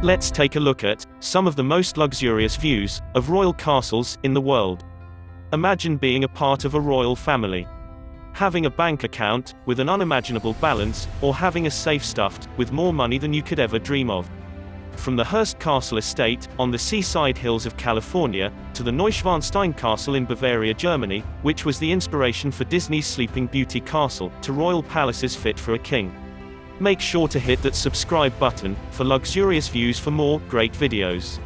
Let's take a look at some of the most luxurious views of royal castles in the world. Imagine being a part of a royal family. Having a bank account with an unimaginable balance, or having a safe stuffed with more money than you could ever dream of. From the Hearst Castle estate on the seaside hills of California, to the Neuschwanstein Castle in Bavaria, Germany, which was the inspiration for Disney's Sleeping Beauty castle, to royal palaces fit for a king. Make sure to hit that subscribe button for luxurious views for more great videos.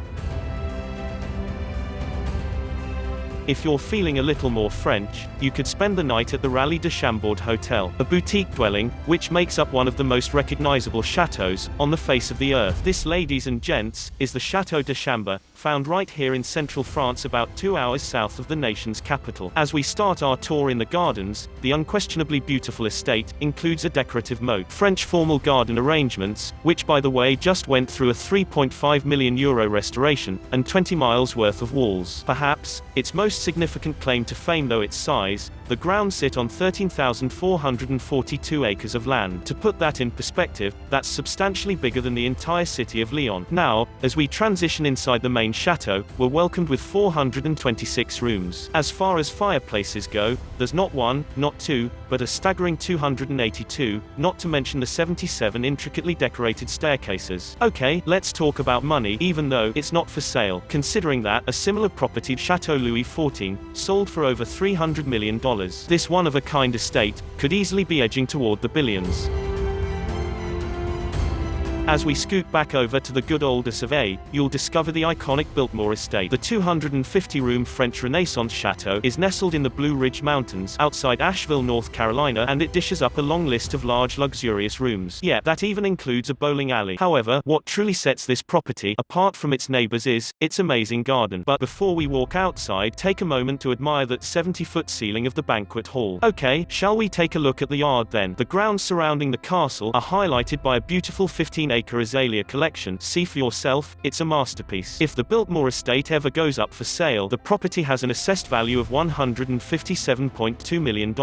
If you're feeling a little more French, you could spend the night at the Chateau de Chambord Hotel, a boutique dwelling, which makes up one of the most recognizable chateaux on the face of the earth. This, ladies and gents, is the Chateau de Chambord, found right here in central France, about 2 hours south of the nation's capital. As we start our tour in the gardens, the unquestionably beautiful estate includes a decorative moat, French formal garden arrangements, which by the way just went through a €3.5 million restoration, and 20 miles worth of walls. Perhaps its most significant claim to fame, though, its size. The grounds sit on 13,442 acres of land. To put that in perspective, that's substantially bigger than the entire city of Lyon. Now, as we transition inside the main chateau, we're welcomed with 426 rooms. As far as fireplaces go, there's not one, not two, but a staggering 282, not to mention the 77 intricately decorated staircases. Okay, let's talk about money, even though it's not for sale, considering that a similar property, Chateau Louis XIV, sold for over $300 million. This one-of-a-kind estate could easily be edging toward the billions. As we scoot back over to the good old Versailles, you'll discover the iconic Biltmore Estate. The 250-room French Renaissance chateau is nestled in the Blue Ridge Mountains outside Asheville, North Carolina, and it dishes up a long list of large luxurious rooms. Yeah, that even includes a bowling alley. However, what truly sets this property apart from its neighbors is its amazing garden. But before we walk outside, take a moment to admire that 70-foot ceiling of the banquet hall. Okay, shall we take a look at the yard then? The grounds surrounding the castle are highlighted by a beautiful 15-acre azalea collection. See for yourself, it's a masterpiece. If the Biltmore Estate ever goes up for sale, the property has an assessed value of $157.2 million.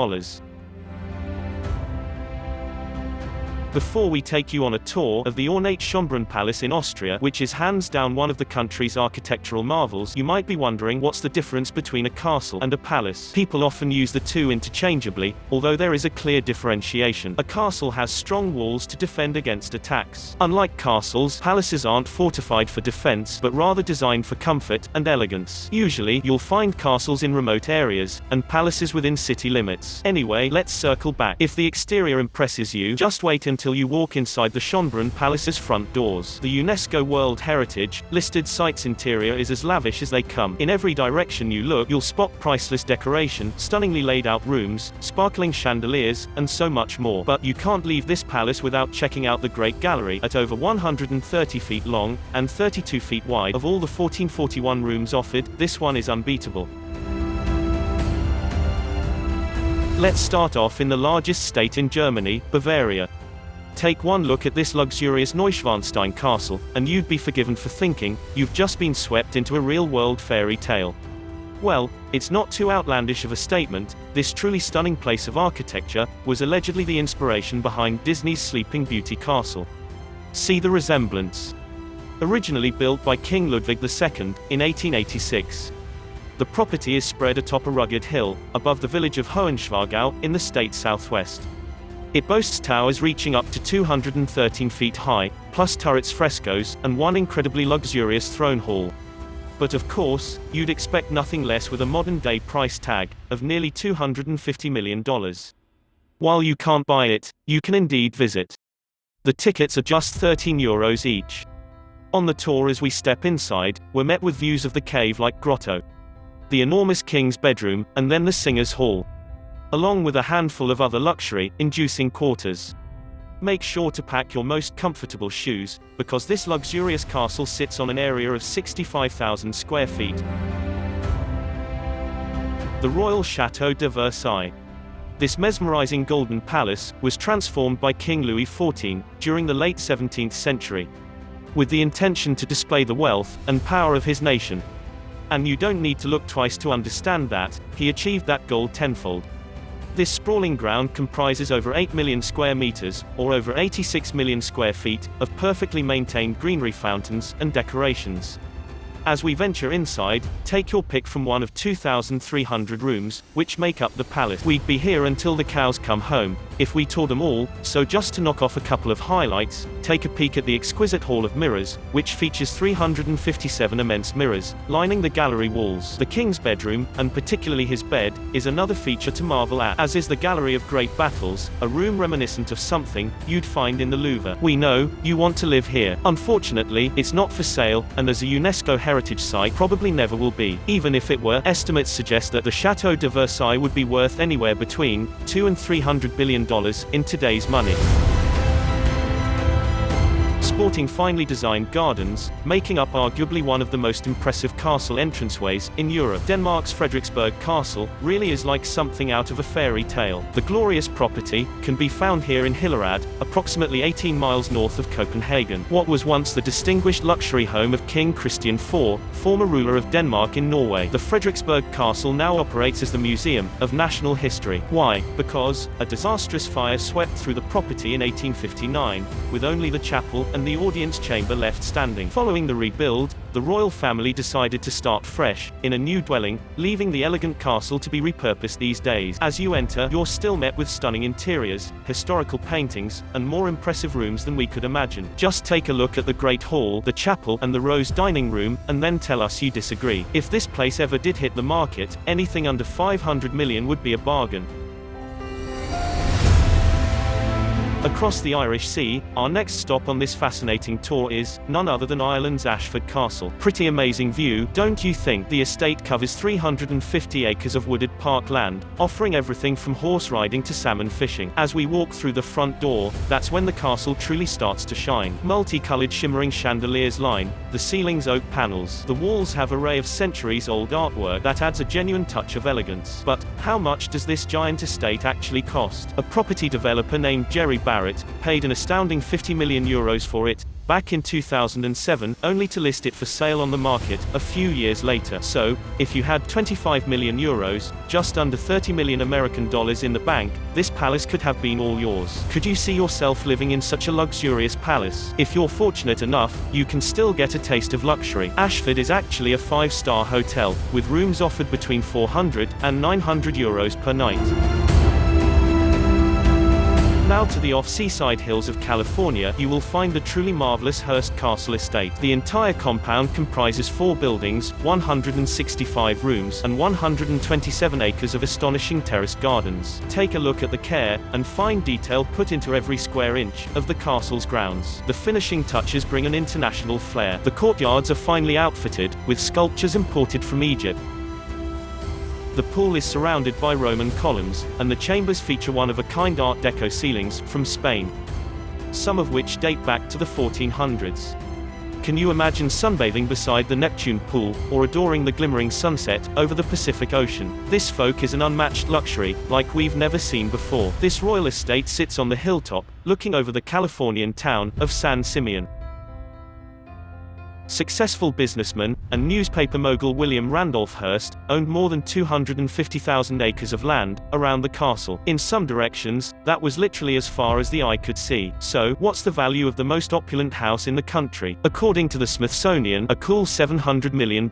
Before we take you on a tour of the ornate Schnbrunn Palace in Austria, which is hands down one of the country's architectural marvels, you might be wondering what's the difference between a castle and a palace. People often use the two interchangeably, although there is a clear differentiation. A castle has strong walls to defend against attacks. Unlike castles, palaces aren't fortified for defense, but rather designed for comfort and elegance. Usually, you'll find castles in remote areas, and palaces within city limits. Anyway, let's circle back. If the exterior impresses you, just wait until you walk inside the Schnbrunn Palace's front doors. The UNESCO World Heritage listed site's interior is as lavish as they come. In every direction you look, you'll spot priceless decoration, stunningly laid out rooms, sparkling chandeliers, and so much more. But you can't leave this palace without checking out the Great Gallery. At over 130 feet long and 32 feet wide, of all the 1441 rooms offered, this one is unbeatable. Let's start off in the largest state in Germany, Bavaria. Take one look at this luxurious Neuschwanstein Castle, and you'd be forgiven for thinking you've just been swept into a real-world fairy tale. Well, it's not too outlandish of a statement. This truly stunning place of architecture was allegedly the inspiration behind Disney's Sleeping Beauty castle. See the resemblance. Originally built by King Ludwig II in 1886. The property is spread atop a rugged hill, above the village of Hohenschwangau, in the state's southwest. It boasts towers reaching up to 213 feet high, plus turrets, frescoes, and one incredibly luxurious throne hall. But of course, you'd expect nothing less with a modern-day price tag of nearly $250 million. While you can't buy it, you can indeed visit. The tickets are just €13 each. On the tour, as we step inside, we're met with views of the cave-like grotto, the enormous king's bedroom, and then the singer's hall, along with a handful of other luxury-inducing quarters. Make sure to pack your most comfortable shoes, because this luxurious castle sits on an area of 65,000 square feet. The Royal Chateau de Versailles. This mesmerizing golden palace was transformed by King Louis XIV during the late 17th century, with the intention to display the wealth and power of his nation. And you don't need to look twice to understand that he achieved that goal tenfold. This sprawling ground comprises over 8 million square meters, or over 86 million square feet, of perfectly maintained greenery, fountains, and decorations. As we venture inside, take your pick from one of 2,300 rooms, which make up the palace. We'd be here until the cows come home, if we tour them all, so just to knock off a couple of highlights, take a peek at the exquisite Hall of Mirrors, which features 357 immense mirrors, lining the gallery walls. The king's bedroom, and particularly his bed, is another feature to marvel at, as is the Gallery of Great Battles, a room reminiscent of something you'd find in the Louvre. We know, you want to live here. Unfortunately, it's not for sale, and as a UNESCO heritage site probably never will be. Even if it were, estimates suggest that the Chateau de Versailles would be worth anywhere between $200 and $300 billion in today's money. Sporting finely designed gardens, making up arguably one of the most impressive castle entranceways in Europe. Denmark's Fredericksburg Castle really is like something out of a fairy tale. The glorious property can be found here in Hillerød, approximately 18 miles north of Copenhagen. What was once the distinguished luxury home of King Christian IV, former ruler of Denmark in Norway. The Fredericksburg Castle now operates as the Museum of National History. Why? Because a disastrous fire swept through the property in 1859, with only the chapel and the audience chamber left standing. Following the rebuild, the royal family decided to start fresh, in a new dwelling, leaving the elegant castle to be repurposed these days. As you enter, you're still met with stunning interiors, historical paintings, and more impressive rooms than we could imagine. Just take a look at the Great Hall, the chapel, and the Rose dining room, and then tell us you disagree. If this place ever did hit the market, anything under 500 million would be a bargain. Across the Irish Sea, our next stop on this fascinating tour is none other than Ireland's Ashford Castle. Pretty amazing view, don't you think? The estate covers 350 acres of wooded park land, offering everything from horse riding to salmon fishing. As we walk through the front door, that's when the castle truly starts to shine. Multicolored shimmering chandeliers line the ceiling's oak panels. The walls have an array of centuries-old artwork that adds a genuine touch of elegance. But how much does this giant estate actually cost? A property developer named Jerry Barrett paid an astounding €50 million for it, back in 2007, only to list it for sale on the market a few years later. So, if you had €25 million, just under $30 million American dollars in the bank, this palace could have been all yours. Could you see yourself living in such a luxurious palace? If you're fortunate enough, you can still get a taste of luxury. Ashford is actually a 5-star hotel, with rooms offered between €400 and €900 per night. Now to the off-seaside hills of California, you will find the truly marvelous Hearst Castle estate. The entire compound comprises 4 buildings, 165 rooms, and 127 acres of astonishing terraced gardens. Take a look at the care and fine detail put into every square inch of the castle's grounds. The finishing touches bring an international flair. The courtyards are finely outfitted, with sculptures imported from Egypt. The pool is surrounded by Roman columns, and the chambers feature one-of-a-kind Art Deco ceilings from Spain, some of which date back to the 1400s. Can you imagine sunbathing beside the Neptune pool, or adoring the glimmering sunset over the Pacific Ocean? This folk is an unmatched luxury, like we've never seen before. This royal estate sits on the hilltop, looking over the Californian town of San Simeon. Successful businessman and newspaper mogul William Randolph Hearst owned more than 250,000 acres of land around the castle. In some directions, that was literally as far as the eye could see. So, what's the value of the most opulent house in the country? According to the Smithsonian, a cool $700 million.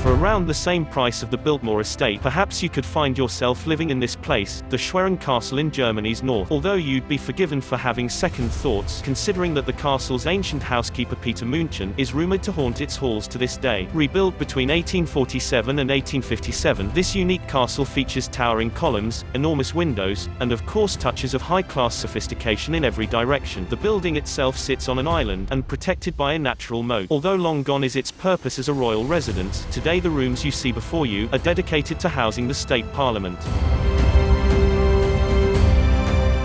For around the same price of the Biltmore Estate, perhaps you could find yourself living in this place, the Schwerin Castle in Germany's north. Although you'd be forgiven for having second thoughts, considering that the castle's ancient housekeeper Peter München is rumored to haunt its halls to this day. Rebuilt between 1847 and 1857, this unique castle features towering columns, enormous windows, and of course touches of high-class sophistication in every direction. The building itself sits on an island, and protected by a natural moat. Although long gone is its purpose as a royal residence, today the rooms you see before you are dedicated to housing the state parliament.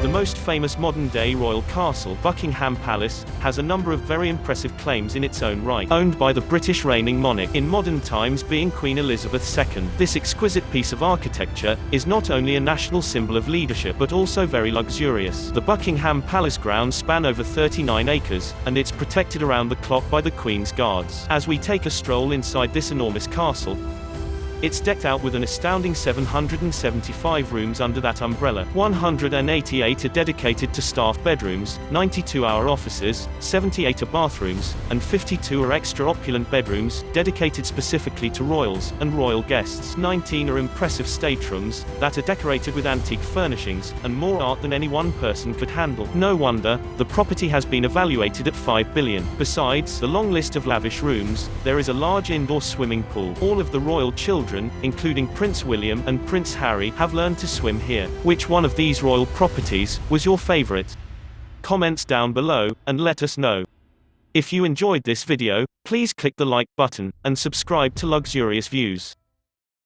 The The most famous modern-day royal castle, Buckingham Palace, has a number of very impressive claims in its own right, owned by the British reigning monarch, in modern times being Queen Elizabeth II. This exquisite piece of architecture is not only a national symbol of leadership but also very luxurious. The Buckingham Palace grounds span over 39 acres, and it's protected around the clock by the Queen's guards. As we take a stroll inside this enormous castle, it's decked out with an astounding 775 rooms under that umbrella. 188 are dedicated to staff bedrooms, 92 are offices, 78 are bathrooms, and 52 are extra opulent bedrooms, dedicated specifically to royals and royal guests. 19 are impressive staterooms that are decorated with antique furnishings, and more art than any one person could handle. No wonder, the property has been evaluated at $5 billion. Besides the long list of lavish rooms, there is a large indoor swimming pool. All of the royal children, including Prince William and Prince Harry, have learned to swim here. Which one of these royal properties was your favorite? Comments down below, and let us know. If you enjoyed this video, please click the like button, and subscribe to Luxurious Views.